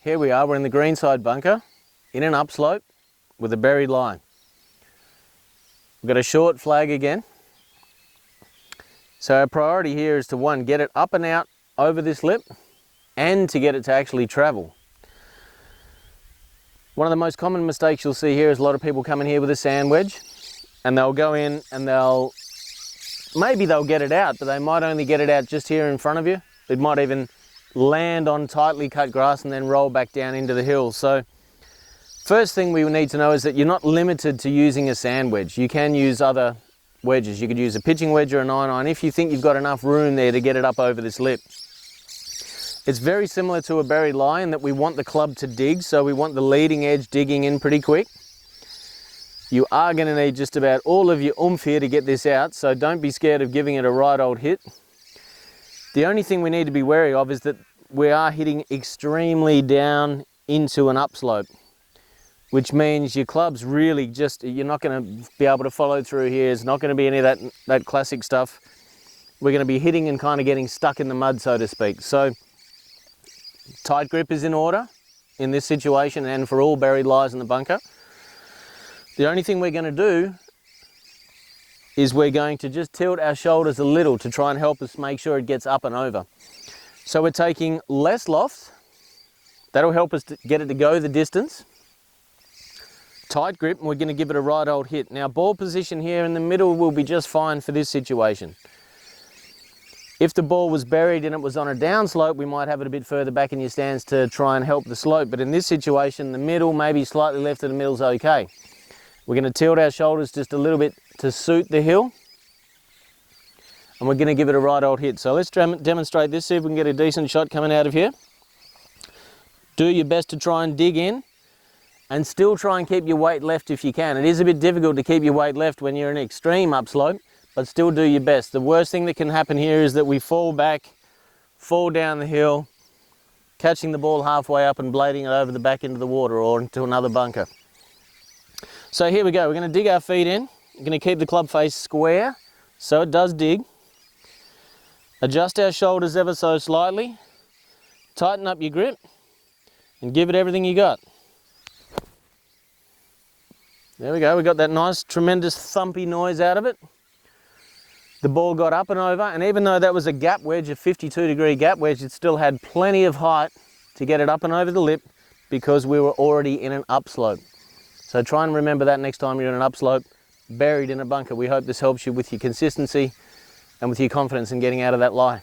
here we are, we're in the greenside bunker in an upslope with a buried lie. We've got a short flag again. So our priority here is to, one, get it up and out over this lip and to get it to actually travel. One of the most common mistakes you'll see here is a lot of people come in here with a sand wedge and they'll go in and maybe they'll get it out, but they might only get it out just here in front of you. It might even land on tightly cut grass and then roll back down into the hill. So first thing we need to know is that you're not limited to using a sand wedge. You can use other wedges. You could use a pitching wedge or a 9-iron if you think you've got enough room there to get it up over this lip. It's very similar to a buried lie in that we want the club to dig, so we want the leading edge digging in pretty quick. You are going to need just about all of your oomph here to get this out, so don't be scared of giving it a right old hit. The only thing we need to be wary of is that we are hitting extremely down into an upslope, which means your club's really just, you're not going to be able to follow through here. It's not going to be any of that classic stuff. We're going to be hitting and kind of getting stuck in the mud, so to speak. So tight grip is in order in this situation and for all buried lies in the bunker. The only thing we're going to do is we're going to just tilt our shoulders a little to try and help us make sure it gets up and over. So we're taking less loft. That'll help us to get it to go the distance. Tight grip, and we're going to give it a right old hit. Now ball position here in the middle will be just fine for this situation. If the ball was buried and it was on a downslope, we might have it a bit further back in your stance to try and help the slope. But in this situation, the middle, maybe slightly left of the middle is okay. We're going to tilt our shoulders just a little bit to suit the hill. And we're going to give it a right old hit. So let's demonstrate this, see if we can get a decent shot coming out of here. Do your best to try and dig in and still try and keep your weight left if you can. It is a bit difficult to keep your weight left when you're in extreme upslope, but still do your best. The worst thing that can happen here is that we fall back, fall down the hill, catching the ball halfway up and blading it over the back into the water or into another bunker. So here we go, we're going to dig our feet in. We're going to keep the club face square so it does dig. Adjust our shoulders ever so slightly. Tighten up your grip and give it everything you got. There we go, we got that nice tremendous thumpy noise out of it. The ball got up and over, and even though that was a gap wedge, a 52-degree gap wedge, it still had plenty of height to get it up and over the lip because we were already in an upslope. So try and remember that next time you're in an upslope, buried in a bunker. We hope this helps you with your consistency and with your confidence in getting out of that lie.